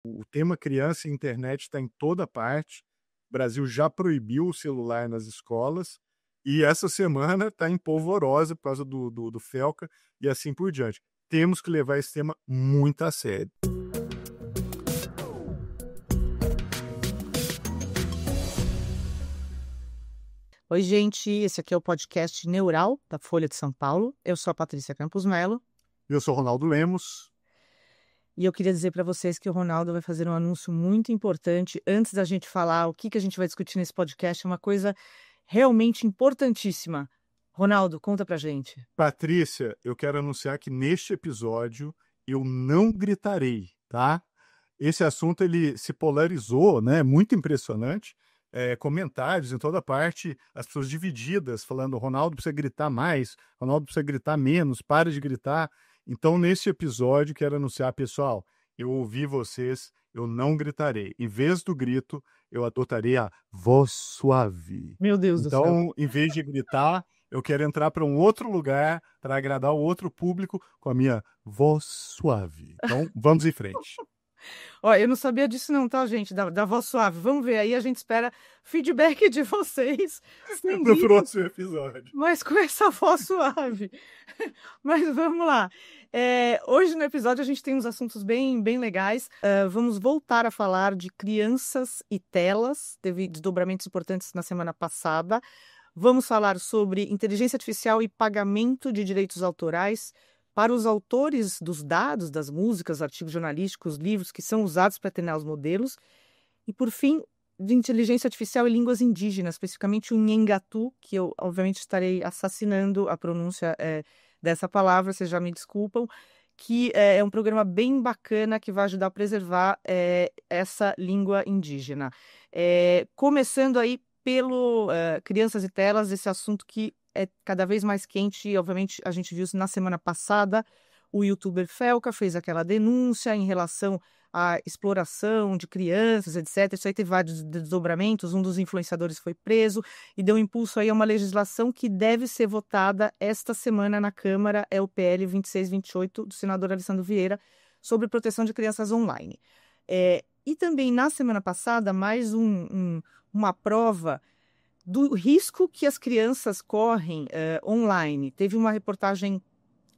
O tema criança e internet está em toda parte. O Brasil já proibiu o celular nas escolas e essa semana está em polvorosa por causa do Felca e assim por diante. Temos que levar esse tema muito a sério. Oi, gente, esse aqui é o podcast Neural, da Folha de São Paulo. Eu sou a Patrícia Campos Melo. Eu sou Ronaldo Lemos. E eu queria dizer para vocês que o Ronaldo vai fazer um anúncio muito importante antes da gente falar o que a gente vai discutir nesse podcast. É uma coisa realmente importantíssima. Ronaldo, conta pra gente. Patrícia, eu quero anunciar que neste episódio eu não gritarei, tá? Esse assunto ele se polarizou, né? Muito impressionante. Comentários em toda parte, as pessoas divididas, falando: Ronaldo precisa gritar mais, Ronaldo precisa gritar menos, para de gritar. Então, nesse episódio, quero anunciar, pessoal, eu ouvi vocês, eu não gritarei. Em vez do grito, eu adotarei a voz suave. Meu Deus do céu. Então, em vez de gritar, eu quero entrar para um outro lugar para agradar o outro público com a minha voz suave. Então, vamos em frente. Ó, eu não sabia disso não, tá, gente? Da voz suave. Vamos ver aí, a gente espera feedback de vocês. No próximo episódio. Mas com essa voz suave. Mas vamos lá. Hoje no episódio a gente tem uns assuntos bem legais. Vamos voltar a falar de crianças e telas. Teve desdobramentos importantes na semana passada. Vamos falar sobre inteligência artificial e pagamento de direitos autorais para os autores dos dados, das músicas, artigos jornalísticos, livros que são usados para treinar os modelos. E, por fim, de inteligência artificial e línguas indígenas, especificamente o Nhengatu, que eu, obviamente, estarei assassinando a pronúncia dessa palavra, vocês já me desculpam, que é um programa bem bacana que vai ajudar a preservar essa língua indígena. Começando aí pelo crianças e telas, esse assunto que é cada vez mais quente, e obviamente a gente viu isso na semana passada, o youtuber Felca fez aquela denúncia em relação à exploração de crianças, etc. Isso aí teve vários desdobramentos, um dos influenciadores foi preso e deu impulso aí a uma legislação que deve ser votada esta semana na Câmara, é o PL 2628 do senador Alessandro Vieira, sobre proteção de crianças online. E também na semana passada, mais uma prova do risco que as crianças correm online. Teve uma reportagem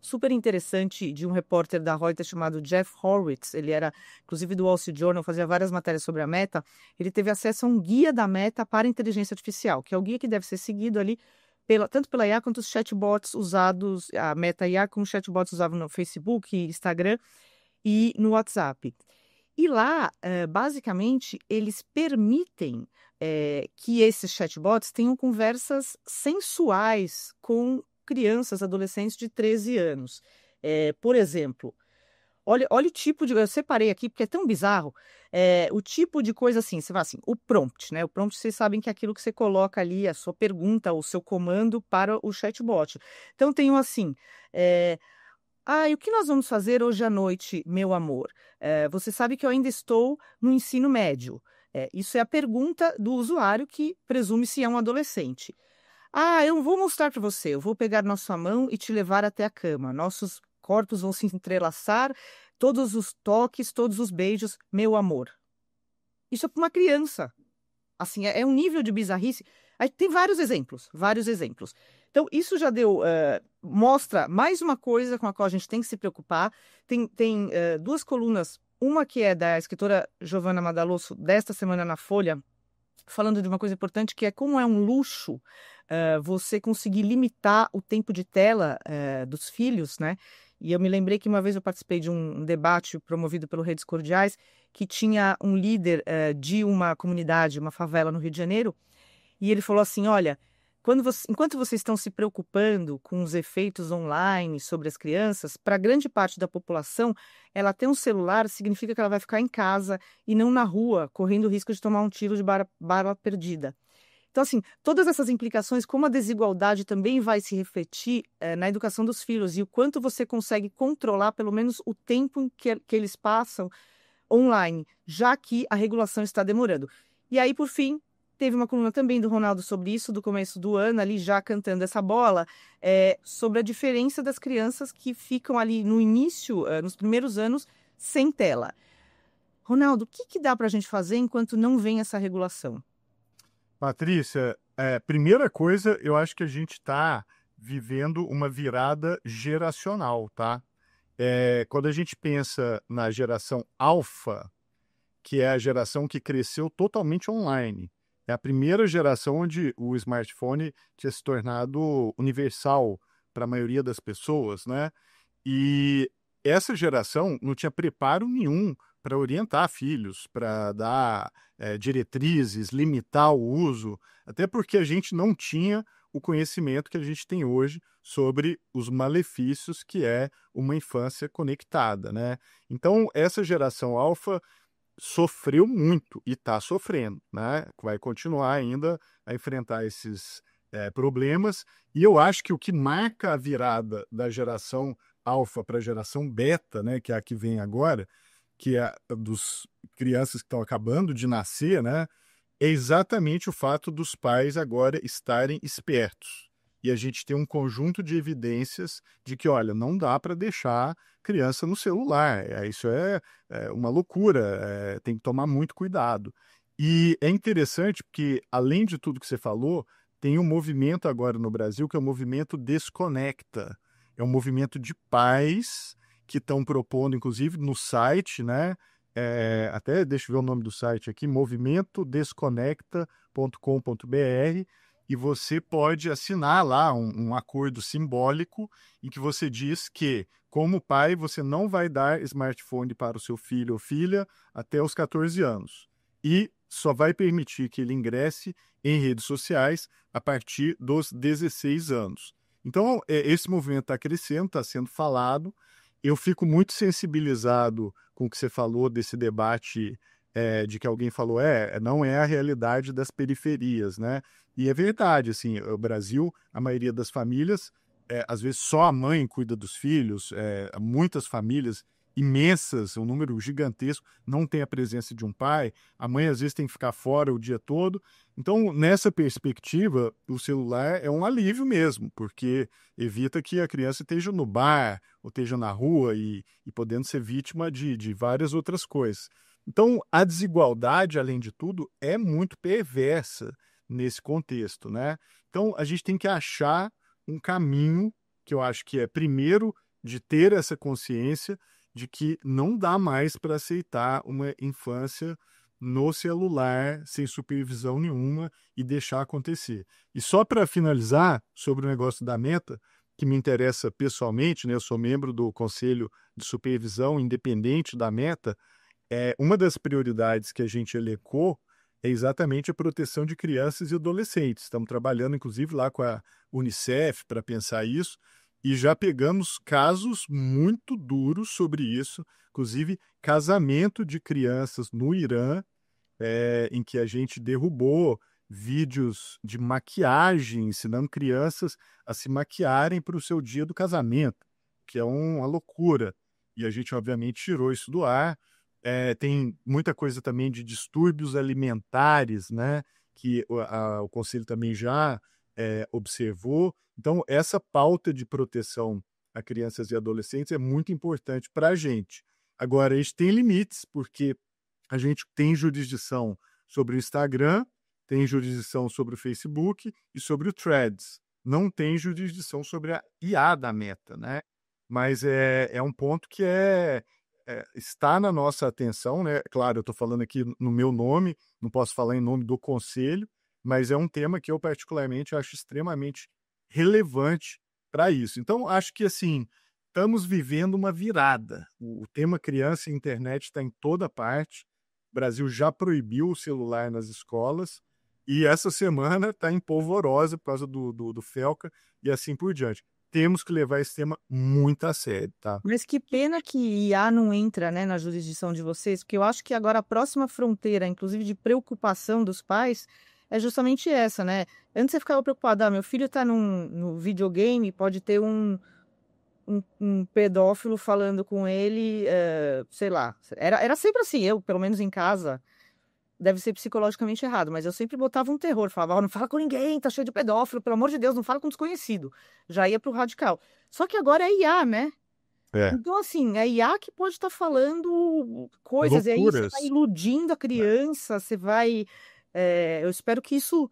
super interessante de um repórter da Reuters chamado Jeff Horwitz. Ele era, inclusive, do Wall Street Journal, fazia várias matérias sobre a Meta. Ele teve acesso a um guia da Meta para inteligência artificial, que é o guia que deve ser seguido ali tanto pela IA quanto os chatbots usados, a Meta IA, como chatbots usados no Facebook, Instagram e no WhatsApp. E lá, basicamente, eles permitem que esses chatbots tenham conversas sensuais com crianças, adolescentes de 13 anos. Por exemplo, olha o tipo de... Eu separei aqui porque é tão bizarro. O tipo de coisa assim, você fala assim, o prompt, né? O prompt, vocês sabem que é aquilo que você coloca ali, a sua pergunta, o seu comando para o chatbot. Então, tem assim... e o que nós vamos fazer hoje à noite, meu amor? Você sabe que eu ainda estou no ensino médio. Isso é a pergunta do usuário que presume-se é um adolescente. Eu vou mostrar para você. Eu vou pegar na sua mão e te levar até a cama. Nossos corpos vão se entrelaçar, todos os toques, todos os beijos, meu amor. Isso é para uma criança. Assim, é um nível de bizarrice. Aí tem vários exemplos. Então, isso já mostra mais uma coisa com a qual a gente tem que se preocupar. Tem duas colunas, uma que é da escritora Giovanna Madalosso, desta semana na Folha, falando de uma coisa importante, que é como é um luxo você conseguir limitar o tempo de tela dos filhos, né? E eu me lembrei que uma vez eu participei de um debate promovido pelo Redes Cordiais, que tinha um líder de uma comunidade, uma favela no Rio de Janeiro, e ele falou assim, olha, enquanto vocês estão se preocupando com os efeitos online sobre as crianças, para grande parte da população, ela ter um celular significa que ela vai ficar em casa e não na rua, correndo o risco de tomar um tiro de bala perdida. Então, assim, todas essas implicações, como a desigualdade também vai se refletir na educação dos filhos e o quanto você consegue controlar, pelo menos, o tempo que eles passam online, já que a regulação está demorando. E aí, por fim, teve uma coluna também do Ronaldo sobre isso, do começo do ano, ali já cantando essa bola, sobre a diferença das crianças que ficam ali no início, nos primeiros anos, sem tela. Ronaldo, o que dá para a gente fazer enquanto não vem essa regulação? Patrícia, primeira coisa, eu acho que a gente está vivendo uma virada geracional, tá? Quando a gente pensa na geração alfa, que é a geração que cresceu totalmente online, é a primeira geração onde o smartphone tinha se tornado universal para a maioria das pessoas, né? E essa geração não tinha preparo nenhum para orientar filhos, para dar diretrizes, limitar o uso, até porque a gente não tinha o conhecimento que a gente tem hoje sobre os malefícios que é uma infância conectada, né? Então, essa geração alfa sofreu muito e está sofrendo, né? Vai continuar ainda a enfrentar esses problemas. E eu acho que o que marca a virada da geração alfa para a geração beta, né, que é a que vem agora, que é a dos crianças que estão acabando de nascer, né, é exatamente o fato dos pais agora estarem espertos. E a gente tem um conjunto de evidências de que, olha, não dá para deixar criança no celular. Isso é uma loucura, tem que tomar muito cuidado. E é interessante porque, além de tudo que você falou, tem um movimento agora no Brasil que é o movimento Desconecta. É um movimento de pais que estão propondo, inclusive no site, né? Até deixa eu ver o nome do site aqui, movimentodesconecta.com.br, e você pode assinar lá um acordo simbólico em que você diz que, como pai, você não vai dar smartphone para o seu filho ou filha até os 14 anos. E só vai permitir que ele ingresse em redes sociais a partir dos 16 anos. Então, esse movimento está crescendo, está sendo falado. Eu fico muito sensibilizado com o que você falou desse debate de que alguém falou, não é a realidade das periferias, né? E é verdade, assim, o Brasil, a maioria das famílias, às vezes só a mãe cuida dos filhos, muitas famílias imensas, um número gigantesco, não tem a presença de um pai, a mãe às vezes tem que ficar fora o dia todo. Então, nessa perspectiva, o celular é um alívio mesmo, porque evita que a criança esteja no bar ou esteja na rua e podendo ser vítima de várias outras coisas. Então, a desigualdade, além de tudo, é muito perversa nesse contexto, né? Então, a gente tem que achar um caminho que eu acho que é, primeiro, de ter essa consciência de que não dá mais para aceitar uma infância no celular, sem supervisão nenhuma, e deixar acontecer. E só para finalizar, sobre o negócio da Meta, que me interessa pessoalmente, né? Eu sou membro do Conselho de Supervisão Independente da Meta. Uma das prioridades que a gente elencou é exatamente a proteção de crianças e adolescentes. Estamos trabalhando, inclusive, lá com a Unicef para pensar isso, e já pegamos casos muito duros sobre isso, inclusive casamento de crianças no Irã, em que a gente derrubou vídeos de maquiagem, ensinando crianças a se maquiarem para o seu dia do casamento, que é uma loucura. E a gente, obviamente, tirou isso do ar. Tem muita coisa também de distúrbios alimentares, né? Que o Conselho também já observou. Então, essa pauta de proteção a crianças e adolescentes é muito importante para a gente. Agora, a gente tem limites, porque a gente tem jurisdição sobre o Instagram, tem jurisdição sobre o Facebook e sobre o Threads. Não tem jurisdição sobre a IA da Meta, né? Mas é um ponto que está na nossa atenção, né? Claro, eu estou falando aqui no meu nome, não posso falar em nome do Conselho, mas é um tema que eu particularmente acho extremamente relevante para isso. Então, acho que assim, estamos vivendo uma virada. O tema criança e internet está em toda parte. O Brasil já proibiu o celular nas escolas e essa semana está em polvorosa por causa do Felca e assim por diante. Temos que levar esse tema muito a sério, tá? Mas que pena que IA não entra, né, na jurisdição de vocês, porque eu acho que agora a próxima fronteira, inclusive de preocupação dos pais, é justamente essa, né? Antes você ficava preocupado, meu filho está no videogame, pode ter um pedófilo falando com ele, sei lá. Era sempre assim, eu, pelo menos em casa, deve ser psicologicamente errado, mas eu sempre botava um terror, falava, não fala com ninguém, tá cheio de pedófilo, pelo amor de Deus, não fala com desconhecido. Já ia pro radical. Só que agora é IA, né? É. Então, assim, a IA que pode estar falando coisas, e aí você vai Loucuras. iludindo a criança, você vai. Eu espero que isso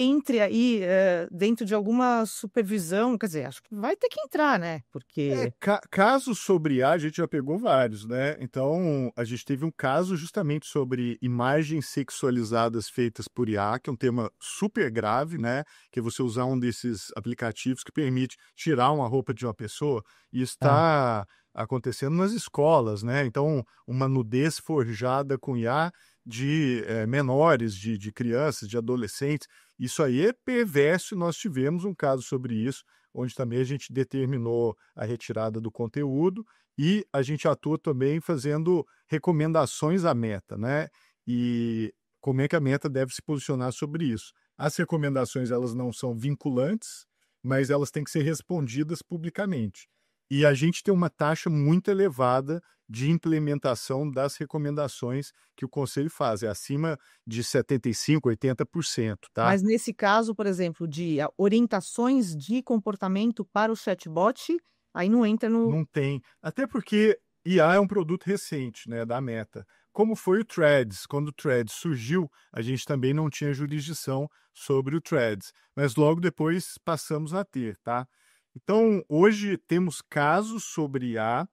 entre aí dentro de alguma supervisão, quer dizer, acho que vai ter que entrar, né? Porque. Casos sobre IA, a gente já pegou vários, né? Então, a gente teve um caso justamente sobre imagens sexualizadas feitas por IA, que é um tema super grave, né? Que é você usar um desses aplicativos que permite tirar uma roupa de uma pessoa, e Ah, está acontecendo nas escolas, né? Então, uma nudez forjada com IA de menores, de crianças, de adolescentes. Isso aí é perverso, e nós tivemos um caso sobre isso onde também a gente determinou a retirada do conteúdo e a gente atua também fazendo recomendações à Meta, né? E como é que a Meta deve se posicionar sobre isso? As recomendações, elas não são vinculantes, mas elas têm que ser respondidas publicamente. E a gente tem uma taxa muito elevada de implementação das recomendações que o conselho faz, é acima de 75%, 80%, tá? mas nesse caso, por exemplo, de orientações de comportamento para o chatbot, aí não entra no. Não tem. Até porque IA é um produto recente, né, da Meta. Como foi o Threads? Quando o Threads surgiu, a gente também não tinha jurisdição sobre o Threads, mas logo depois passamos a ter, tá? Então, hoje temos casos sobre IA,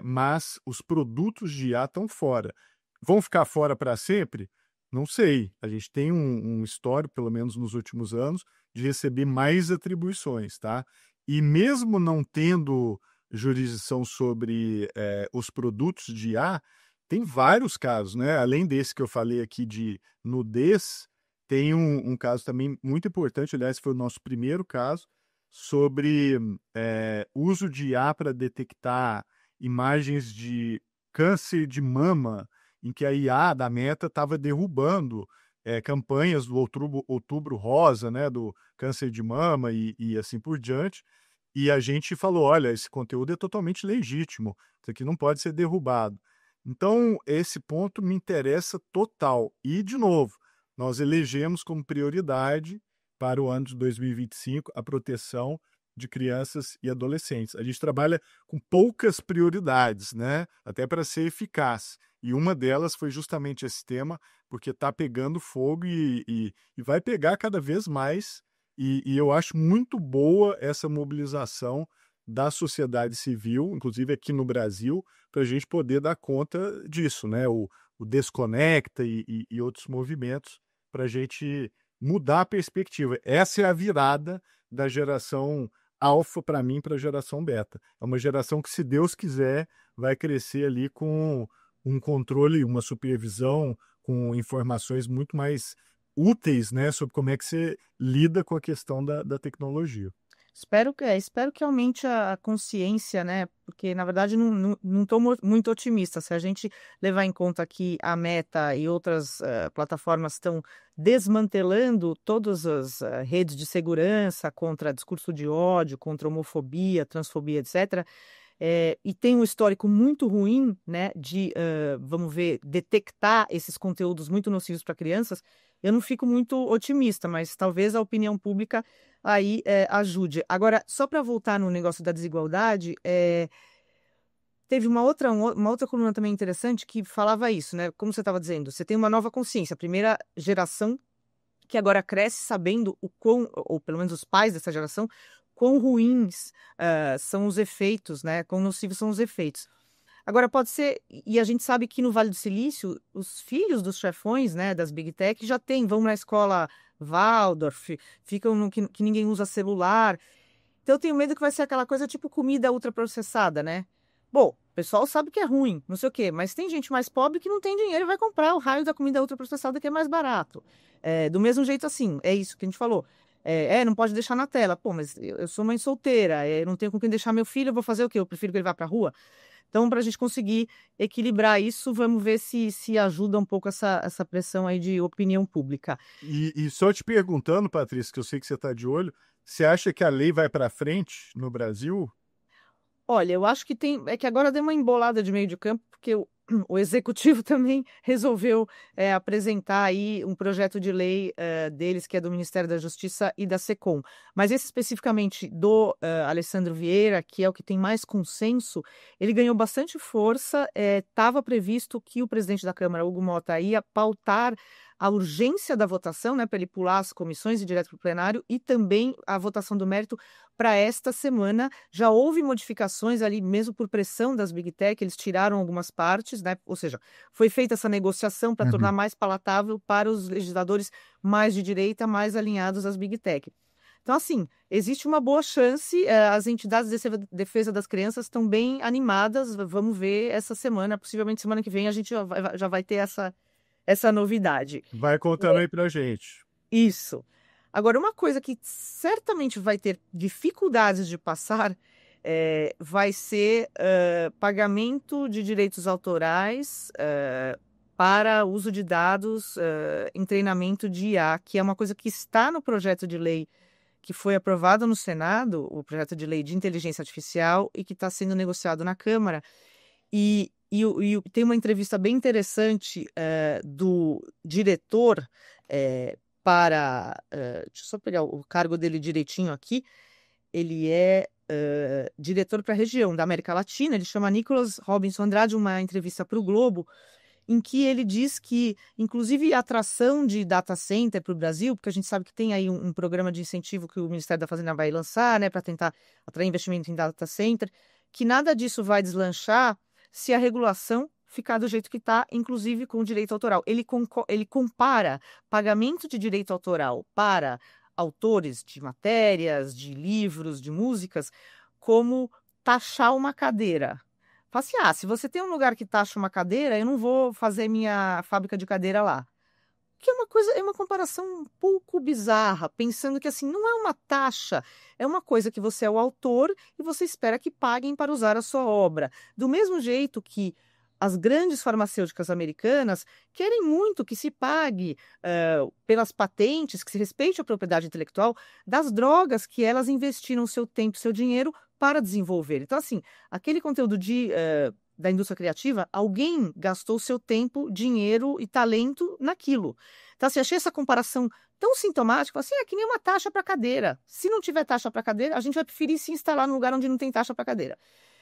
mas os produtos de IA estão fora. Vão ficar fora para sempre? Não sei. A gente tem um histórico, pelo menos nos últimos anos, de receber mais atribuições, tá? E mesmo não tendo jurisdição sobre os produtos de IA, tem vários casos, né? Além desse que eu falei aqui de nudez, tem um caso também muito importante, aliás, foi o nosso primeiro caso, sobre uso de IA para detectar imagens de câncer de mama, em que a IA da Meta estava derrubando campanhas do outubro rosa, né, do câncer de mama e assim por diante. E a gente falou: olha, esse conteúdo é totalmente legítimo, isso aqui não pode ser derrubado. Então, esse ponto me interessa total. E, de novo, nós elegemos como prioridade para o ano de 2025 a proteção de crianças e adolescentes. A gente trabalha com poucas prioridades, né? Até para ser eficaz. E uma delas foi justamente esse tema, porque está pegando fogo e vai pegar cada vez mais. E eu acho muito boa essa mobilização da sociedade civil, inclusive aqui no Brasil, para a gente poder dar conta disso, né? O Desconecta e outros movimentos, para a gente mudar a perspectiva. Essa é a virada da geração alfa para mim para a geração beta. É uma geração que, se Deus quiser, vai crescer ali com um controle, uma supervisão, com informações muito mais úteis, né, sobre como é que você lida com a questão da tecnologia. Espero que aumente a consciência, né? Porque, na verdade, não estou muito otimista. Se a gente levar em conta que a Meta e outras plataformas estão desmantelando todas as redes de segurança contra discurso de ódio, contra homofobia, transfobia, etc., e tem um histórico muito ruim, né, de, vamos ver, detectar esses conteúdos muito nocivos para crianças, eu não fico muito otimista, mas talvez a opinião pública aí ajude. Agora, só para voltar no negócio da desigualdade, teve uma outra coluna também interessante que falava isso, né? Como você estava dizendo, você tem uma nova consciência, a primeira geração que agora cresce sabendo o quão, ou pelo menos os pais dessa geração, quão ruins são os efeitos, né? Quão nocivos são os efeitos. Agora, pode ser, e a gente sabe que no Vale do Silício, os filhos dos chefões, né, das Big Tech, já vão na escola Waldorf, ficam no que ninguém usa celular. Então, eu tenho medo que vai ser aquela coisa tipo comida ultraprocessada, né? Bom, o pessoal sabe que é ruim, não sei o quê, mas tem gente mais pobre que não tem dinheiro e vai comprar o raio da comida ultraprocessada que é mais barato. Do mesmo jeito, assim, é isso que a gente falou. Não pode deixar na tela. Pô, mas eu sou mãe solteira, não tenho com quem deixar meu filho, eu vou fazer o quê? Eu prefiro que ele vá para a rua. Então, para a gente conseguir equilibrar isso, vamos ver se ajuda um pouco essa pressão aí de opinião pública. E só te perguntando, Patrícia, que eu sei que você está de olho, você acha que a lei vai para frente no Brasil? Olha, eu acho que é que agora deu uma embolada de meio de campo, porque o executivo também resolveu apresentar aí um projeto de lei deles, que é do Ministério da Justiça e da SECOM. Mas esse especificamente do Alessandro Vieira, que é o que tem mais consenso, ele ganhou bastante força. Estava previsto que o presidente da Câmara, Hugo Mota, ia pautar a urgência da votação, né, para ele pular as comissões e direto para o plenário, e também a votação do mérito para esta semana. Já houve modificações ali, mesmo por pressão das Big Tech, eles tiraram algumas partes, né? Ou seja, foi feita essa negociação para tornar mais palatável para os legisladores mais de direita, mais alinhados às Big Tech. Então, assim, existe uma boa chance, as entidades de defesa das crianças estão bem animadas, vamos ver essa semana, possivelmente semana que vem a gente já vai ter essa novidade. Vai contando aí pra gente. Isso. Agora, uma coisa que certamente vai ter dificuldades de passar vai ser pagamento de direitos autorais para uso de dados em treinamento de IA, que é uma coisa que está no projeto de lei que foi aprovado no Senado, o projeto de lei de inteligência artificial, e que está sendo negociado na Câmara. E tem uma entrevista bem interessante do diretor deixa eu só pegar o cargo dele direitinho aqui. Ele é diretor para a região da América Latina, ele chama Nicolas Robinson Andrade, uma entrevista para o Globo, em que ele diz que, inclusive, a atração de data center para o Brasil, porque a gente sabe que tem aí um programa de incentivo que o Ministério da Fazenda vai lançar, né, para tentar atrair investimento em data center, que nada disso vai deslanchar se a regulação ficar do jeito que está, inclusive com o direito autoral. Ele compara pagamento de direito autoral para autores de matérias, de livros, de músicas, como taxar uma cadeira. Fala assim, se você tem um lugar que taxa uma cadeira, eu não vou fazer minha fábrica de cadeira lá. Que é uma comparação um pouco bizarra, pensando que assim, não é uma taxa, é uma coisa que você é o autor e você espera que paguem para usar a sua obra. Do mesmo jeito que as grandes farmacêuticas americanas querem muito que se pague pelas patentes, que se respeite a propriedade intelectual das drogas que elas investiram seu tempo e seu dinheiro para desenvolver. Então, assim, aquele conteúdo da indústria criativa, alguém gastou seu tempo, dinheiro e talento naquilo. Então, assim, achei essa comparação tão sintomática, assim, é que nem uma taxa para cadeira. Se não tiver taxa para cadeira, a gente vai preferir se instalar num lugar onde não tem taxa para cadeira.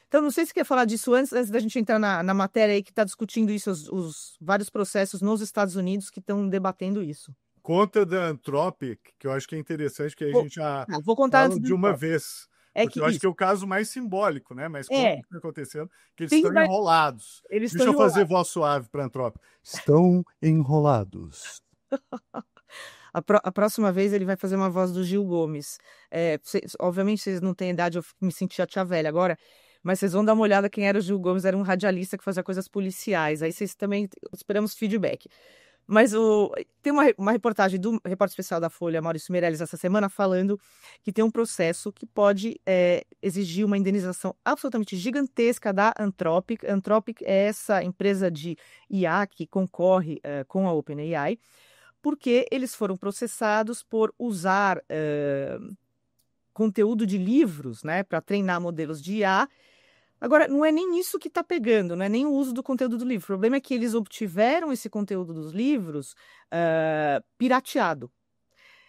Então, não sei se você quer falar disso antes da gente entrar na matéria aí que está discutindo isso, os vários processos nos Estados Unidos que estão debatendo isso. Conta da Anthropic, que eu acho que é interessante, que a gente já vou contar fala antes de uma vez. Porque eu acho que é o caso mais simbólico, né? Mas como está acontecendo? Que eles estão enrolados. Deixa eu fazer voz suave para a Anthropic. Estão enrolados. A próxima vez ele vai fazer uma voz do Gil Gomes. Obviamente vocês não têm idade, eu me senti a tia velha agora, mas vocês vão dar uma olhada quem era o Gil Gomes, era um radialista que fazia coisas policiais. Aí vocês também esperamos feedback. Mas tem uma reportagem do repórter especial da Folha, Maurício Meirelles, essa semana, falando que tem um processo que pode exigir uma indenização absolutamente gigantesca da Anthropic. Anthropic é essa empresa de IA que concorre com a OpenAI, porque eles foram processados por usar conteúdo de livros, né, para treinar modelos de IA. Agora, não é nem isso que está pegando, não é nem o uso do conteúdo do livro. O problema é que eles obtiveram esse conteúdo dos livros pirateado.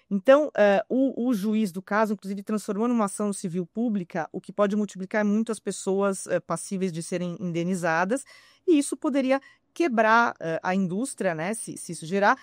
Então, o juiz do caso, inclusive, transformou numa ação civil pública, o que pode multiplicar muito as pessoas passíveis de serem indenizadas, e isso poderia quebrar a indústria, né, se isso gerar.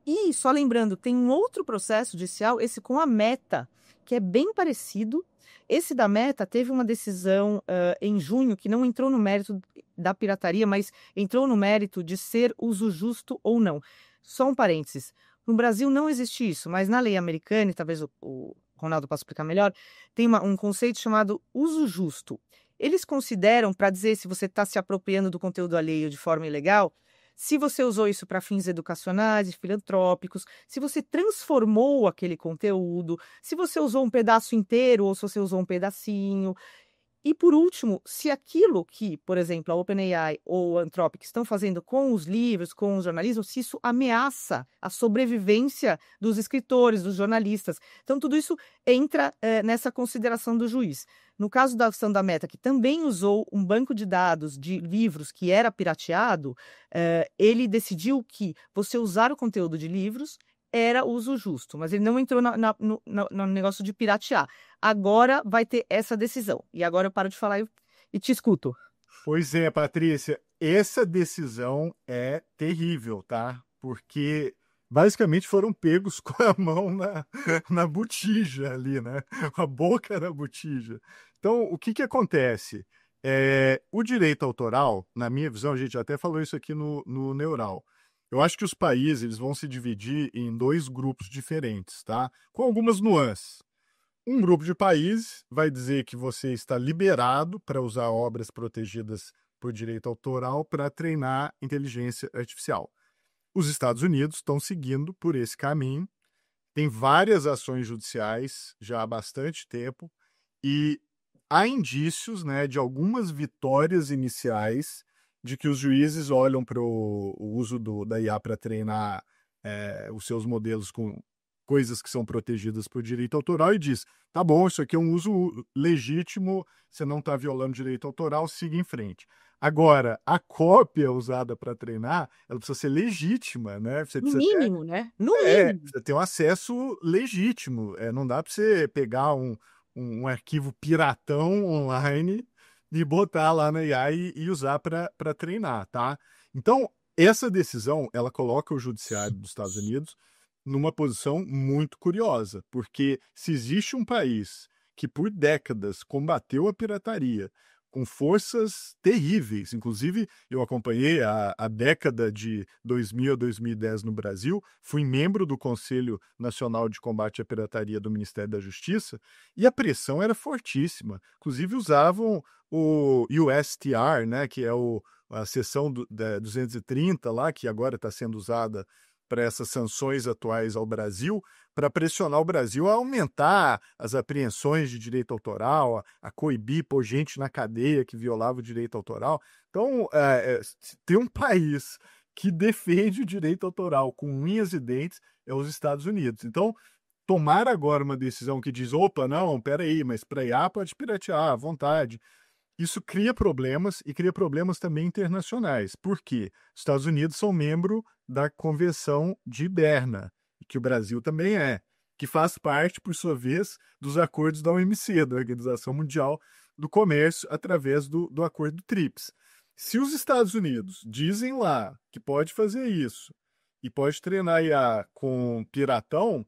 E, só lembrando, tem um outro processo judicial, esse com a Meta, que é bem parecido. Esse da Meta teve uma decisão em junho que não entrou no mérito da pirataria, mas entrou no mérito de ser uso justo ou não. Só um parênteses. No Brasil não existe isso, mas na lei americana, e talvez o Ronaldo possa explicar melhor, tem um conceito chamado uso justo. Eles consideram, para dizer se você está se apropriando do conteúdo alheio de forma ilegal, se você usou isso para fins educacionais e filantrópicos, se você transformou aquele conteúdo, se você usou um pedaço inteiro ou se você usou um pedacinho. E, por último, se aquilo que, por exemplo, a OpenAI ou a Anthropic estão fazendo com os livros, com o jornalismo, se isso ameaça a sobrevivência dos escritores, dos jornalistas. Então, tudo isso entra nessa consideração do juiz. No caso da ação da Meta, que também usou um banco de dados de livros que era pirateado, ele decidiu que você usar o conteúdo de livros era uso justo, mas ele não entrou no negócio de piratear. Agora vai ter essa decisão. E agora eu paro de falar e te escuto. Pois é, Patrícia, essa decisão é terrível, tá? Porque basicamente foram pegos com a mão na botija ali, né? Com a boca na botija. Então, o que que acontece? O direito autoral, na minha visão, a gente até falou isso aqui no Neural. Eu acho que os países eles vão se dividir em dois grupos diferentes, tá? Com algumas nuances. Um grupo de países vai dizer que você está liberado para usar obras protegidas por direito autoral para treinar inteligência artificial. Os Estados Unidos estão seguindo por esse caminho, tem várias ações judiciais já há bastante tempo e há indícios, né, de algumas vitórias iniciais de que os juízes olham para o uso da IA para treinar os seus modelos com coisas que são protegidas por direito autoral e diz, tá bom, isso aqui é um uso legítimo, você não está violando direito autoral, siga em frente. Agora, a cópia usada para treinar, ela precisa ser legítima, né? Você No precisa ter, mínimo, né? No mínimo. precisa ter um acesso legítimo. Não dá para você pegar um arquivo piratão online e botar lá na IA e usar para treinar, tá? Então, essa decisão, ela coloca o judiciário dos Estados Unidos numa posição muito curiosa, porque se existe um país que por décadas combateu a pirataria com forças terríveis, inclusive eu acompanhei a década de 2000 a 2010 no Brasil, fui membro do Conselho Nacional de Combate à Pirataria do Ministério da Justiça e a pressão era fortíssima. Inclusive usavam o USTR, né, que é a seção 230 lá, que agora está sendo usada para essas sanções atuais ao Brasil, para pressionar o Brasil a aumentar as apreensões de direito autoral, a coibir, pôr gente na cadeia que violava o direito autoral. Então, tem um país que defende o direito autoral com unhas e dentes é os Estados Unidos. Então, tomar agora uma decisão que diz, opa, não, peraí, mas para IA pode piratear à vontade. Isso cria problemas e cria problemas também internacionais. Por quê? Os Estados Unidos são membro da Convenção de Berna, que o Brasil também é, que faz parte, por sua vez, dos acordos da OMC, da Organização Mundial do Comércio, através do Acordo TRIPS. Se os Estados Unidos dizem lá que pode fazer isso e pode treinar IA com piratão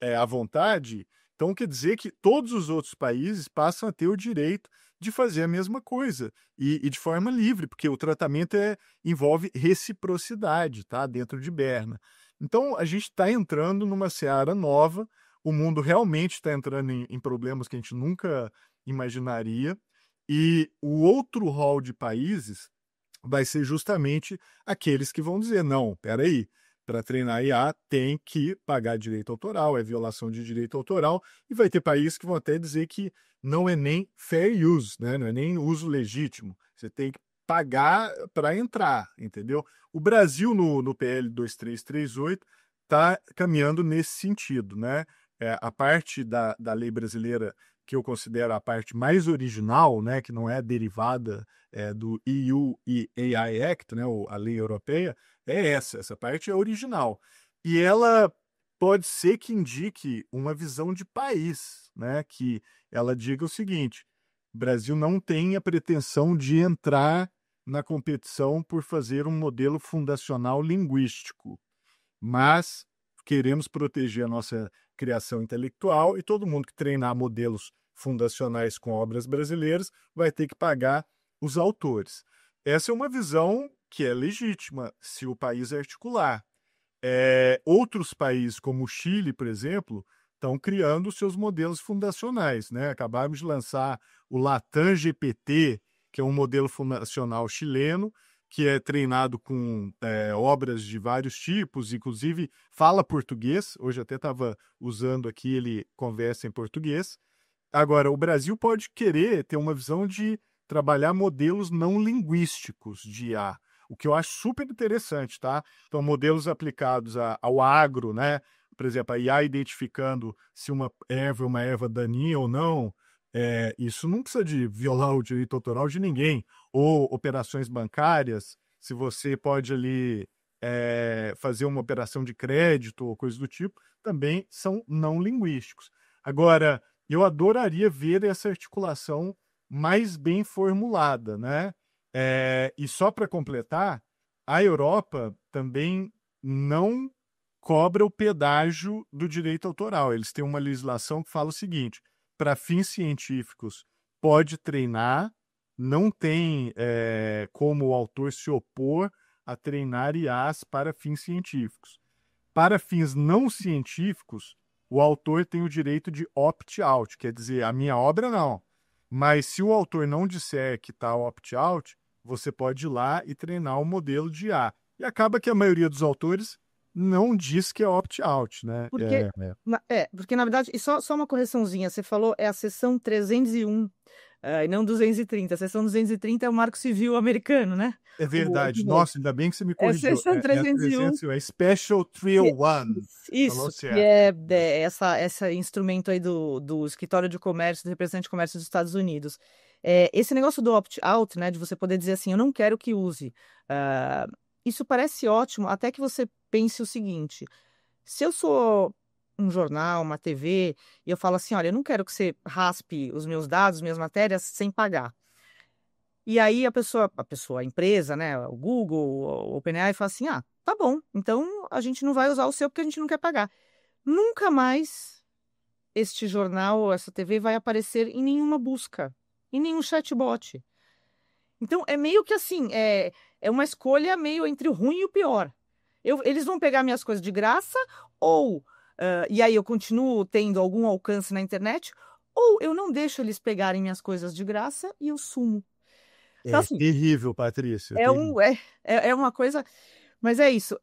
à vontade, então quer dizer que todos os outros países passam a ter o direito de fazer a mesma coisa e de forma livre, porque o tratamento envolve reciprocidade, tá? Dentro de Berna. Então a gente está entrando numa seara nova, o mundo realmente está entrando em problemas que a gente nunca imaginaria, e o outro rol de países vai ser justamente aqueles que vão dizer, não, peraí, para treinar IA tem que pagar direito autoral, é violação de direito autoral, e vai ter países que vão até dizer que não é nem fair use, né? Não é nem uso legítimo. Você tem que pagar para entrar, entendeu? O Brasil, no PL 2338, está caminhando nesse sentido, né? A parte da lei brasileira que eu considero a parte mais original, né, que não é derivada do EU e AI Act, né, a lei europeia, é essa parte é original. E ela pode ser que indique uma visão de país, né, que ela diga o seguinte: o Brasil não tem a pretensão de entrar na competição por fazer um modelo fundacional linguístico, mas queremos proteger a nossa criação intelectual e todo mundo que treinar modelos fundacionais com obras brasileiras vai ter que pagar os autores. Essa é uma visão que é legítima se o país articular. Outros países, como o Chile, por exemplo, estão criando seus modelos fundacionais, né? Acabaram de lançar o Latam GPT, que é um modelo fundacional chileno, que é treinado com obras de vários tipos, inclusive fala português. Hoje até estava usando aqui, ele conversa em português. Agora, o Brasil pode querer ter uma visão de trabalhar modelos não linguísticos de IA, o que eu acho super interessante, tá? Então, modelos aplicados ao agro, né? Por exemplo, a IA identificando se uma erva é uma erva daninha ou não, isso não precisa de violar o direito autoral de ninguém. Ou operações bancárias, se você pode ali fazer uma operação de crédito ou coisa do tipo, também são não linguísticos. Agora, eu adoraria ver essa articulação mais bem formulada, né? E só para completar, a Europa também não cobra o pedágio do direito autoral. Eles têm uma legislação que fala o seguinte: para fins científicos, pode treinar, não tem como o autor se opor a treinar IAs para fins científicos. Para fins não científicos, o autor tem o direito de opt-out, quer dizer, a minha obra não. Mas se o autor não disser que está opt-out, você pode ir lá e treinar o modelo de IA. E acaba que a maioria dos autores não diz que é opt-out, né? Porque, porque na verdade, e só uma correçãozinha, você falou é a seção 301, e não 230. A seção 230 é o Marco Civil americano, né? É O verdade. chinês. Nossa, ainda bem que você me É a corrigiu. seção É a 301. 301, é Special que- 301. Falou Isso, que certo. é esse instrumento aí do Escritório de Comércio, do Representante de Comércio dos Estados Unidos. Esse negócio do opt-out, né, de você poder dizer assim, eu não quero que use. Isso parece ótimo, até que você pense o seguinte: se eu sou um jornal, uma TV, e eu falo assim, olha, eu não quero que você raspe os meus dados, minhas matérias, sem pagar. E aí a empresa, né, o Google, o OpenAI, fala assim, tá bom, então a gente não vai usar o seu porque a gente não quer pagar. Nunca mais este jornal ou essa TV vai aparecer em nenhuma busca, em nenhum chatbot. Então, é meio que assim, é uma escolha meio entre o ruim e o pior. Eles vão pegar minhas coisas de graça, ou, e aí eu continuo tendo algum alcance na internet, ou eu não deixo eles pegarem minhas coisas de graça e eu sumo. Então, É assim, terrível, Patrícia. é, Terrível. um, é, é uma coisa. Mas é isso.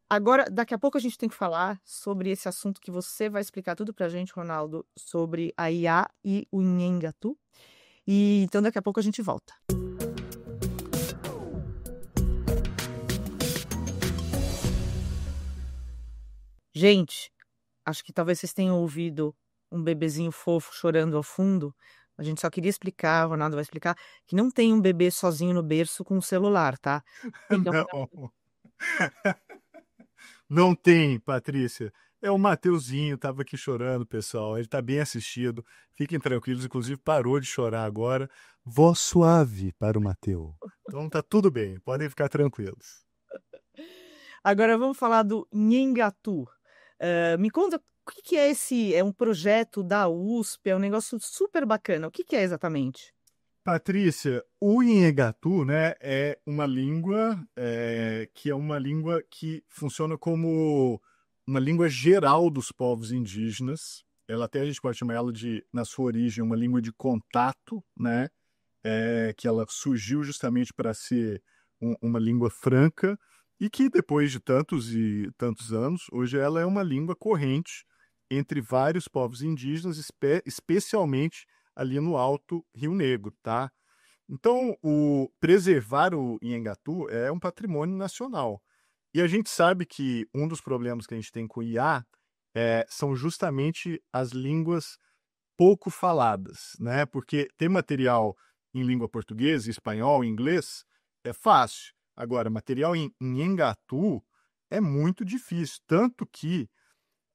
Agora, daqui a pouco a gente tem que falar sobre esse assunto que você vai explicar tudo pra gente, Ronaldo, sobre a IA e o Nhengatu. E então daqui a pouco a gente volta. Gente, acho que talvez vocês tenham ouvido um bebezinho fofo chorando ao fundo. A gente só queria explicar, o Ronaldo vai explicar, que não tem um bebê sozinho no berço com um celular, tá? Tem que Não. Não tem, Patrícia. É o Mateuzinho, estava aqui chorando, pessoal. Ele está bem assistido. Fiquem tranquilos, inclusive parou de chorar agora. Voz suave para o Mateu. Então tá tudo bem, podem ficar tranquilos. Agora vamos falar do Nhengatu. Me conta o que é esse? É um projeto da USP, é um negócio super bacana. O que é exatamente? Patrícia, o Inhegatu, né, é uma língua que é uma língua que funciona como uma língua geral dos povos indígenas. Ela até a gente pode chamar ela de, na sua origem, uma língua de contato, né? Que ela surgiu justamente para ser uma língua franca e que depois de tantos e tantos anos, hoje ela é uma língua corrente entre vários povos indígenas, especialmente ali no Alto Rio Negro, tá? Então, preservar o Inhangatu é um patrimônio nacional. E a gente sabe que um dos problemas que a gente tem com o IA são justamente as línguas pouco faladas, né? Porque ter material em língua portuguesa, espanhol, inglês é fácil. Agora, material em Engatu é muito difícil. Tanto que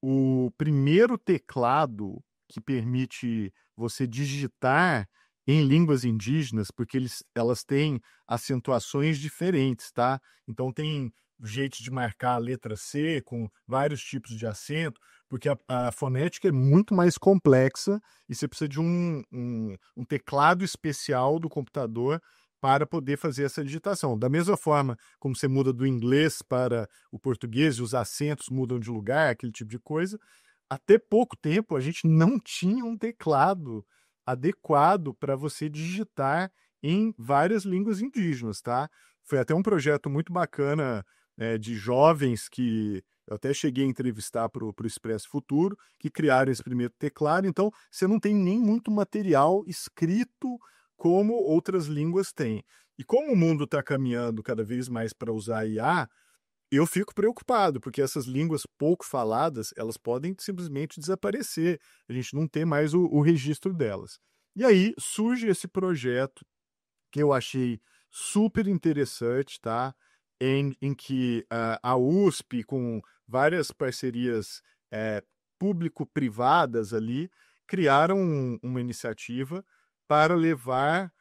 o primeiro teclado que permite você digitar em línguas indígenas, porque elas têm acentuações diferentes, tá? Então tem jeitos de marcar a letra C com vários tipos de acento, porque a fonética é muito mais complexa e você precisa de um teclado especial do computador para poder fazer essa digitação. Da mesma forma como você muda do inglês para o português e os acentos mudam de lugar, aquele tipo de coisa, até pouco tempo a gente não tinha um teclado adequado para você digitar em várias línguas indígenas, tá? Foi até um projeto muito bacana de jovens que Eu até cheguei a entrevistar para o Expresso Futuro, que criaram esse primeiro teclado. Então, você não tem nem muito material escrito como outras línguas têm. E como o mundo está caminhando cada vez mais para usar IA, eu fico preocupado, porque essas línguas pouco faladas, elas podem simplesmente desaparecer. A gente não tem mais o registro delas. E aí surge esse projeto que eu achei super interessante, tá? Em que a USP, com várias parcerias público-privadas ali, criaram uma iniciativa para levar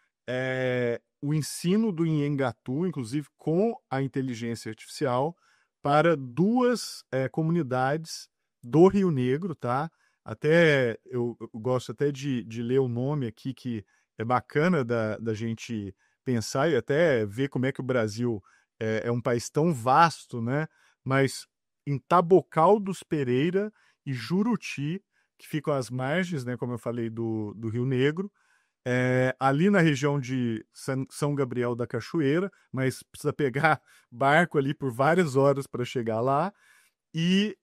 o ensino do Nhengatu, inclusive com a inteligência artificial, para duas comunidades do Rio Negro, tá? Até eu gosto até de ler o nome aqui, que é bacana da gente pensar e até ver como é que o Brasil é um país tão vasto, né? Mas em Tabocal dos Pereira e Juruti, que ficam às margens, né, como eu falei, do Rio Negro, ali na região de São Gabriel da Cachoeira, mas precisa pegar barco ali por várias horas para chegar lá. E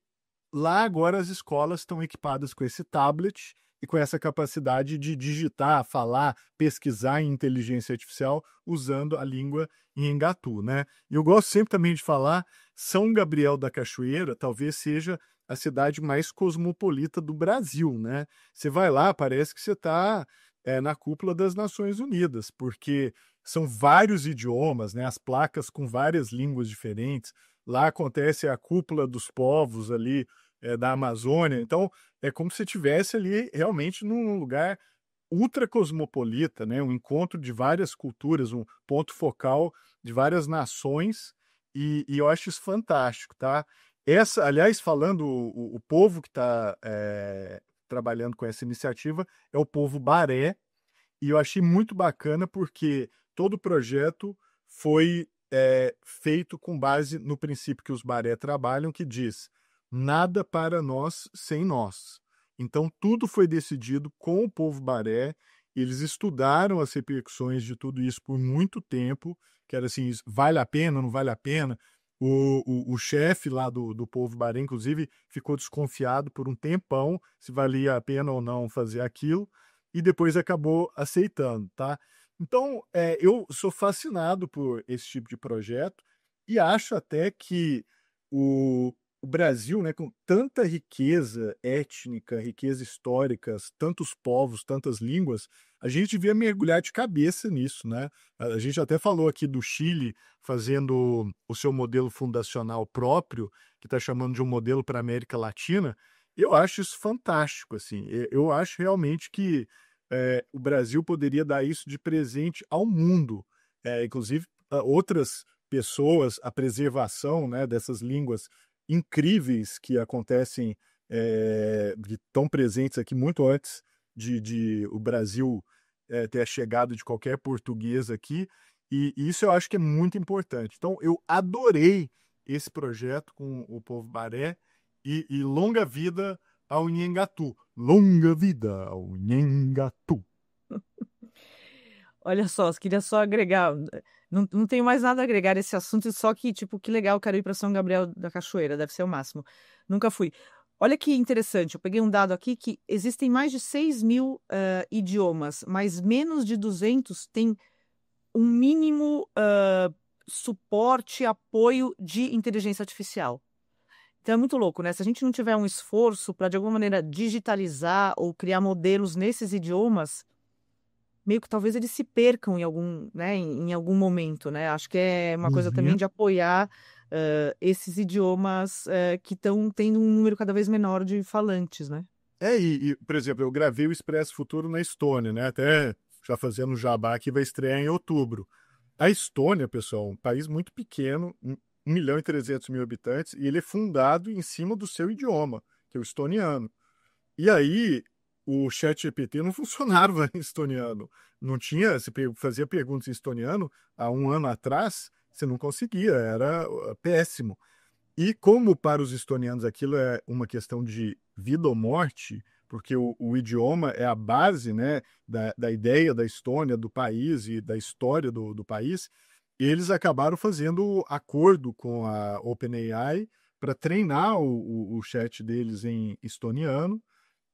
lá agora as escolas estão equipadas com esse tablet e com essa capacidade de digitar, falar, pesquisar em inteligência artificial usando a língua Nhengatu, né? E eu gosto sempre também de falar, São Gabriel da Cachoeira talvez seja a cidade mais cosmopolita do Brasil, né? Você vai lá, parece que você está na cúpula das Nações Unidas, porque são vários idiomas, né? As placas com várias línguas diferentes. Lá acontece a cúpula dos povos ali da Amazônia. Então, é como se estivesse ali realmente num lugar ultra cosmopolita, né? Um encontro de várias culturas, um ponto focal de várias nações, e eu acho isso fantástico, tá? Aliás, falando, o povo que está trabalhando com essa iniciativa é o povo Baré, e eu achei muito bacana porque todo o projeto foi feito com base no princípio que os Baré trabalham, que diz: nada para nós sem nós. Então, tudo foi decidido com o povo Baré. Eles estudaram as repercussões de tudo isso por muito tempo, que era assim, vale a pena, não vale a pena. O chefe lá do povo Baré, inclusive, ficou desconfiado por um tempão se valia a pena ou não fazer aquilo, e depois acabou aceitando, tá? Então, eu sou fascinado por esse tipo de projeto e acho até que o Brasil, né, com tanta riqueza étnica, riqueza histórica, tantos povos, tantas línguas, a gente devia mergulhar de cabeça nisso, né? A gente até falou aqui do Chile fazendo o seu modelo fundacional próprio, que está chamando de um modelo para a América Latina. Eu acho isso fantástico, assim. Eu acho realmente que o Brasil poderia dar isso de presente ao mundo, inclusive outras pessoas, a preservação, né, dessas línguas incríveis que acontecem, que estão presentes aqui muito antes de o Brasil ter a chegada de qualquer português aqui, e isso eu acho que é muito importante. Então, eu adorei esse projeto com o povo Baré, e longa vida ao Nhengatu. Longa vida ao Nhengatu. Olha só, queria só agregar. Não tenho mais nada a agregar a esse assunto, só que, tipo, que legal, quero ir para São Gabriel da Cachoeira, deve ser o máximo. Nunca fui. Olha que interessante, eu peguei um dado aqui que existem mais de 6.000 idiomas, mas menos de 200 têm um mínimo suporte, apoio de inteligência artificial. Então é muito louco, né? Se a gente não tiver um esforço para, de alguma maneira, digitalizar ou criar modelos nesses idiomas, meio que talvez eles se percam em algum, né, em algum momento, né? Acho que é uma coisa também Uhum. de apoiar esses idiomas que estão tendo um número cada vez menor de falantes, né? Por exemplo, eu gravei o Expresso Futuro na Estônia, né? Até já fazendo jabá que vai estrear em outubro. A Estônia, pessoal, um país muito pequeno, 1.300.000 habitantes, e ele é fundado em cima do seu idioma, que é o estoniano. E aí, o ChatGPT não funcionava em estoniano. Não tinha, você fazia perguntas em estoniano há um ano atrás, você não conseguia, era péssimo. E como para os estonianos aquilo é uma questão de vida ou morte, porque o idioma é a base, né, da ideia da Estônia, do país e da história do país, eles acabaram fazendo acordo com a OpenAI para treinar o chat deles em estoniano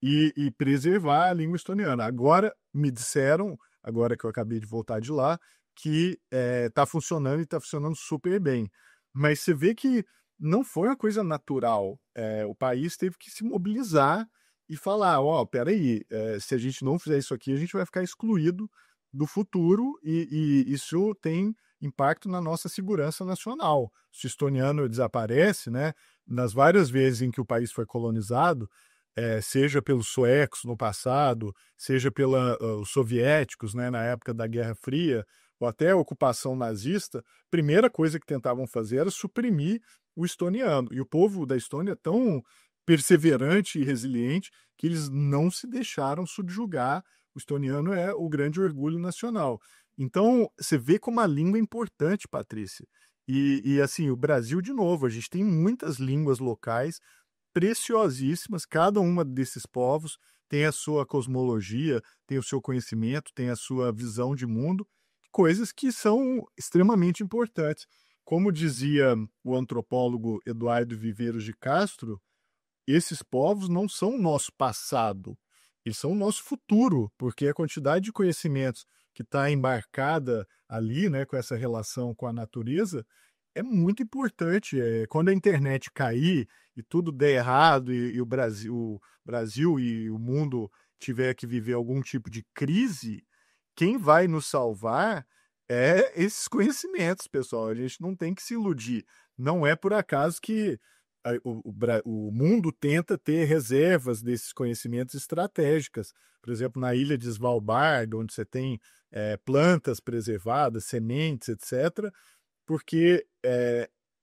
e preservar a língua estoniana. Agora, me disseram, agora que eu acabei de voltar de lá, que está funcionando e está funcionando super bem. Mas você vê que não foi uma coisa natural. O país teve que se mobilizar e falar, ó, peraí, se a gente não fizer isso aqui, a gente vai ficar excluído do futuro e isso tem impacto na nossa segurança nacional. Se o estoniano desaparece, né, nas várias vezes em que o país foi colonizado, seja pelos suecos no passado, seja pelos soviéticos, né, na época da Guerra Fria, ou até a ocupação nazista, a primeira coisa que tentavam fazer era suprimir o estoniano. E o povo da Estônia é tão perseverante e resiliente que eles não se deixaram subjugar. O estoniano é o grande orgulho nacional. Então, você vê como a língua é importante, Patrícia. E assim, o Brasil, de novo, a gente tem muitas línguas locais preciosíssimas, cada uma desses povos tem a sua cosmologia, tem o seu conhecimento, tem a sua visão de mundo, coisas que são extremamente importantes. Como dizia o antropólogo Eduardo Viveiros de Castro, esses povos não são o nosso passado, eles são o nosso futuro, porque a quantidade de conhecimentos que está embarcada ali, né, com essa relação com a natureza, é muito importante. Quando a internet cair e tudo der errado e o Brasil e o mundo tiver que viver algum tipo de crise, quem vai nos salvar é esses conhecimentos, pessoal. A gente não tem que se iludir. Não é por acaso que o mundo tenta ter reservas desses conhecimentos estratégicas. Por exemplo, na ilha de Svalbard, onde você tem plantas preservadas, sementes, etc., porque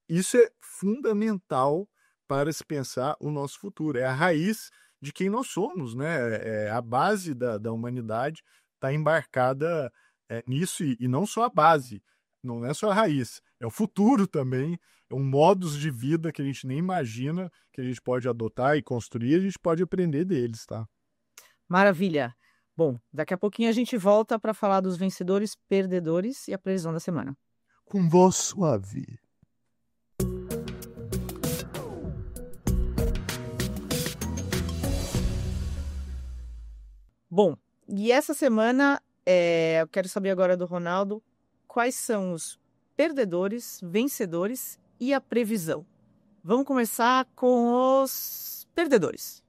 isso é fundamental para se pensar o nosso futuro. É a raiz de quem nós somos, né? A base da humanidade está embarcada nisso, e não só a base, não é só a raiz, é o futuro também, é um modus de vida que a gente nem imagina que a gente pode adotar e construir, a gente pode aprender deles, tá? Maravilha. Bom, daqui a pouquinho a gente volta para falar dos vencedores, perdedores e a previsão da semana. Com voz suave. Bom, e essa semana eu quero saber agora do Ronaldo quais são os perdedores, vencedores e a previsão. Vamos começar com os perdedores.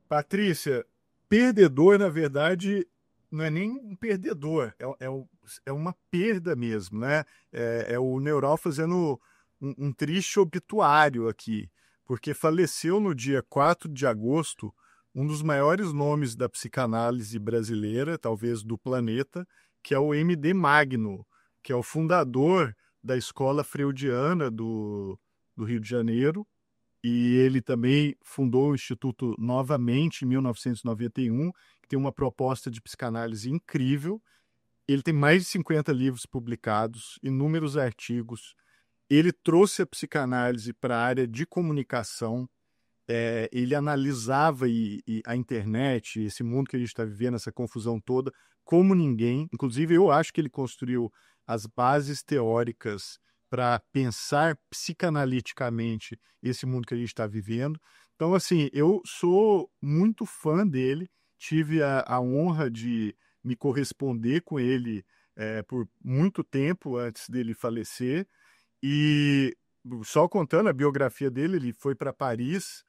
Patrícia, perdedor, na verdade, não é nem um perdedor, é uma perda mesmo, né? É o Neural fazendo um triste obituário aqui, porque faleceu no dia 4 de agosto um dos maiores nomes da psicanálise brasileira, talvez do planeta, que é o M.D. Magno, que é o fundador da escola freudiana do Rio de Janeiro, e ele também fundou o Instituto novamente em 1991, que tem uma proposta de psicanálise incrível. Ele tem mais de 50 livros publicados, inúmeros artigos. Ele trouxe a psicanálise para a área de comunicação. Ele analisava a internet, esse mundo que a gente está vivendo, essa confusão toda, como ninguém. Inclusive, eu acho que ele construiu as bases teóricas para pensar psicanaliticamente esse mundo que a gente está vivendo. Então, assim, eu sou muito fã dele, tive a honra de me corresponder com ele por muito tempo antes dele falecer. E só contando a biografia dele, ele foi para Paris,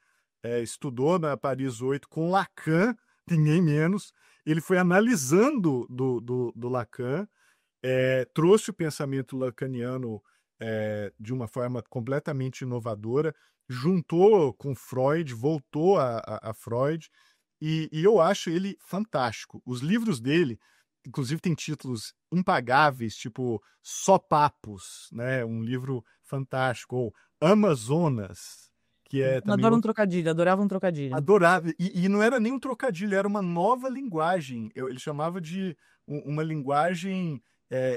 estudou na Paris 8 com Lacan, ninguém menos. Ele foi analisando do Lacan, trouxe o pensamento lacaniano de uma forma completamente inovadora, juntou com Freud, voltou a Freud, e eu acho ele fantástico. Os livros dele, inclusive, têm títulos impagáveis, tipo Só Papos, né? Um livro fantástico, ou Amazonas, que é também Adoro um trocadilho, adorava um trocadilho. adorável. E não era nem um trocadilho, era uma nova linguagem. Ele chamava de uma linguagem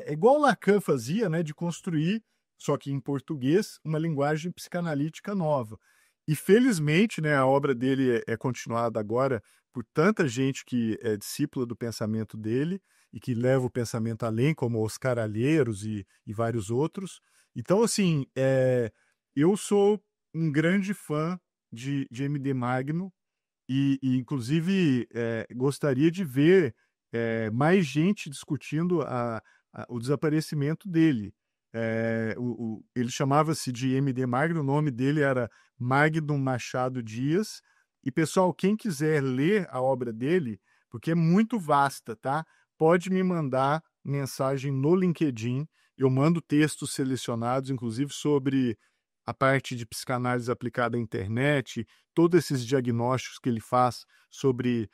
igual Lacan fazia, né, de construir, só que em português, uma linguagem psicanalítica nova. E felizmente, né, a obra dele é continuada agora por tanta gente que é discípula do pensamento dele e que leva o pensamento além, como Oscar Alheiros e vários outros. Então, assim, eu sou um grande fã de MD Magno e inclusive, gostaria de ver mais gente discutindo o desaparecimento dele. Ele chamava-se de MD Magno, o nome dele era Magno Machado Dias. E, pessoal, quem quiser ler a obra dele, porque é muito vasta, tá? Pode me mandar mensagem no LinkedIn. Eu mando textos selecionados, inclusive sobre a parte de psicanálise aplicada à internet, todos esses diagnósticos que ele faz sobre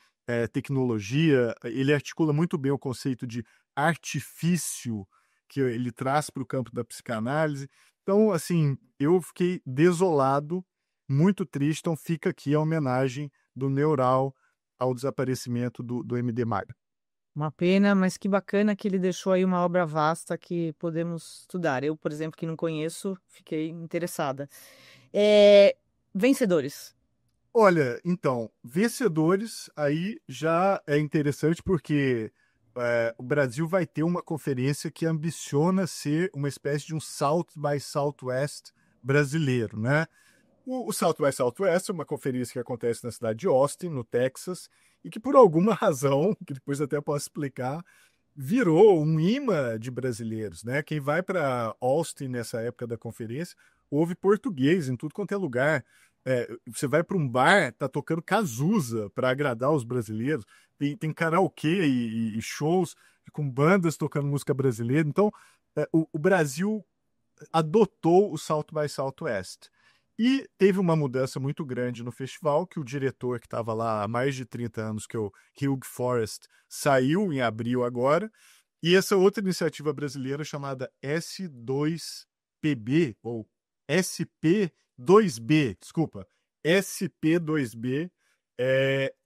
tecnologia. Ele articula muito bem o conceito de artifício que ele traz para o campo da psicanálise. Então, assim, eu fiquei desolado, muito triste. Então, fica aqui a homenagem do Neural ao desaparecimento do MD Magno. Uma pena, mas que bacana que ele deixou aí uma obra vasta que podemos estudar. Eu, por exemplo, que não conheço, fiquei interessada. Vencedores. Olha, então, vencedores aí já é interessante porque o Brasil vai ter uma conferência que ambiciona ser uma espécie de um South by Southwest brasileiro, né? O South by Southwest é uma conferência que acontece na cidade de Austin, no Texas, e que por alguma razão, que depois até posso explicar, virou um imã de brasileiros, né? Quem vai para Austin nessa época da conferência, ouve português em tudo quanto é lugar. Você vai para um bar, tá tocando Cazuza para agradar os brasileiros. Tem karaokê e shows com bandas tocando música brasileira. Então, o Brasil adotou o South by Southwest. E teve uma mudança muito grande no festival, que o diretor que estava lá há mais de 30 anos, que é o Hugh Forrest, saiu em abril agora. E essa outra iniciativa brasileira chamada S2PB, ou SP2B, desculpa, SP2B,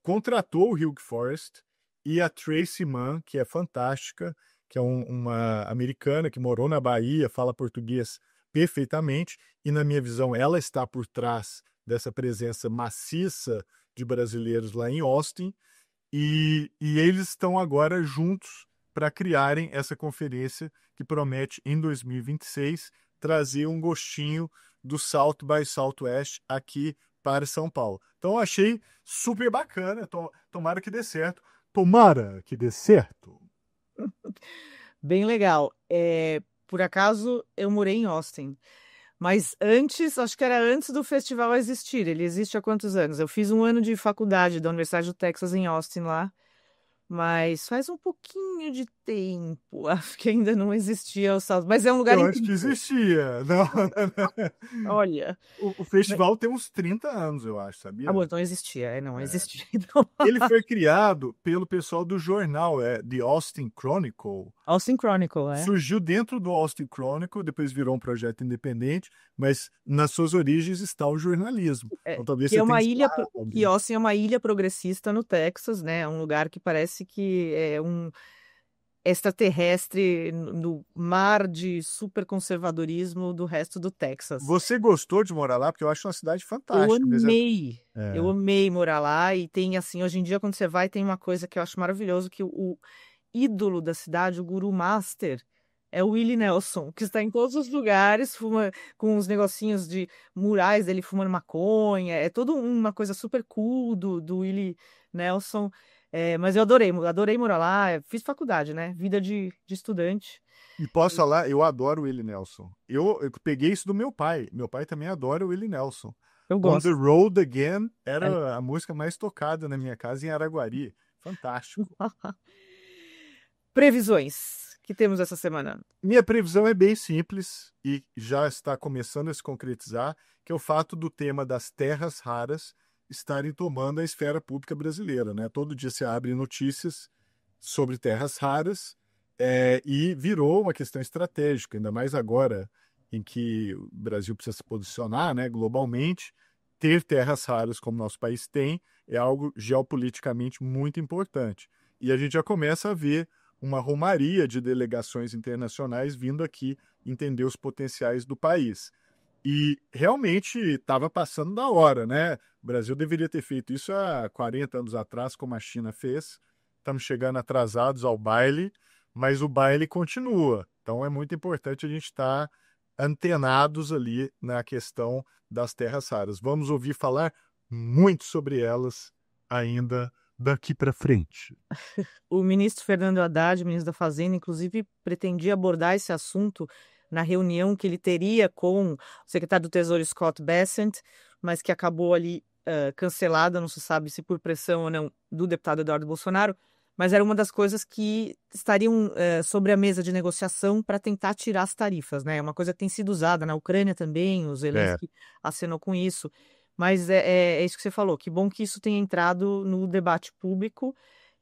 contratou o Hugh Forrest e a Tracy Mann, que é fantástica, que é uma americana que morou na Bahia, fala português perfeitamente, e na minha visão ela está por trás dessa presença maciça de brasileiros lá em Austin, e eles estão agora juntos para criarem essa conferência que promete, em 2026, trazer um gostinho do South by Southwest aqui para São Paulo. Então eu achei super bacana, tomara que dê certo. Tomara que dê certo. Bem legal. Por acaso, eu morei em Austin. Mas antes, acho que era antes do festival existir. Ele existe há quantos anos? Eu fiz um ano de faculdade da Universidade do Texas em Austin lá. Mas faz um pouquinho de tempo. Acho que ainda não existia o South. Mas é um lugar Eu acho que incrível. existia. Não, Olha. o festival tem uns 30 anos, eu acho, Ah, bom, sabia? então existia. Não É. existia. Então, Ele foi criado pelo pessoal do jornal, The Austin Chronicle. Austin Chronicle, é? Surgiu dentro do Austin Chronicle, depois virou um projeto independente, mas nas suas origens está o jornalismo. Então talvez Que você é tenha uma ilha, estudado. que Austin é uma ilha progressista no Texas, né? É um lugar que parece que é um extraterrestre no mar de superconservadorismo do resto do Texas. Você gostou de morar lá? Porque eu acho uma cidade Eu fantástica. amei. Eu É. amei morar lá e tem assim, hoje em dia quando você vai tem uma coisa que eu acho maravilhoso que o ídolo da cidade, o guru master, é o Willie Nelson, que está em todos os lugares, fuma com uns negocinhos de murais dele fumando maconha, é toda uma coisa super cool do Willie Nelson. Mas eu adorei morar lá, fiz faculdade, né? Vida de estudante. E posso falar, eu adoro o Willie Nelson. Eu peguei isso do meu pai. Meu pai também adora o Willie Nelson. Eu On the gosto. Road Again É. era a música mais tocada na minha casa em Araguari. Fantástico. Previsões que temos essa semana. Minha previsão é bem simples e já está começando a se concretizar, que é o fato do tema das terras raras estarem tomando a esfera pública brasileira, né? Todo dia se abre notícias sobre terras raras, e virou uma questão estratégica, ainda mais agora em que o Brasil precisa se posicionar, né, globalmente. Ter terras raras como nosso país tem é algo geopoliticamente muito importante. E a gente já começa a ver uma romaria de delegações internacionais vindo aqui entender os potenciais do país. E realmente estava passando da hora, né? O Brasil deveria ter feito isso há 40 anos atrás, como a China fez. Estamos chegando atrasados ao baile, mas o baile continua. Então é muito importante a gente estar antenados ali na questão das terras raras. Vamos ouvir falar muito sobre elas ainda daqui para frente. O ministro Fernando Haddad, ministro da Fazenda, inclusive pretendia abordar esse assunto na reunião que ele teria com o secretário do Tesouro Scott Bessent, mas que acabou ali cancelada, não se sabe se por pressão ou não do deputado Eduardo Bolsonaro, mas era uma das coisas que estariam sobre a mesa de negociação para tentar tirar as tarifas, né? É uma coisa que tem sido usada na Ucrânia também, o Zelensky acenou com isso, mas é isso que você falou, que bom que isso tenha entrado no debate público,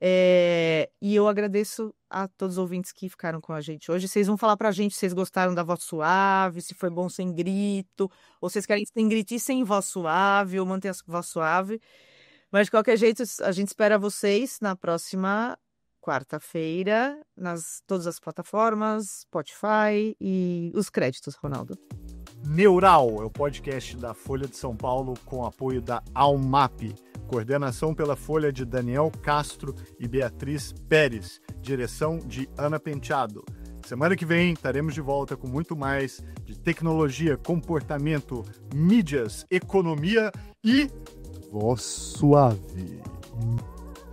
e eu agradeço a todos os ouvintes que ficaram com a gente hoje. Vocês vão falar para a gente se vocês gostaram da voz suave, se foi bom sem grito, ou vocês querem sem grito e sem voz suave, ou manter a voz suave. Mas, de qualquer jeito, a gente espera vocês na próxima quarta-feira, nas todas as plataformas, Spotify e os créditos, Ronaldo. Neural é o podcast da Folha de São Paulo com apoio da Almap. Coordenação pela Folha de Daniel Castro e Beatriz Pérez. Direção de Ana Penteado. Semana que vem estaremos de volta com muito mais de tecnologia, comportamento, mídias, economia e voz suave.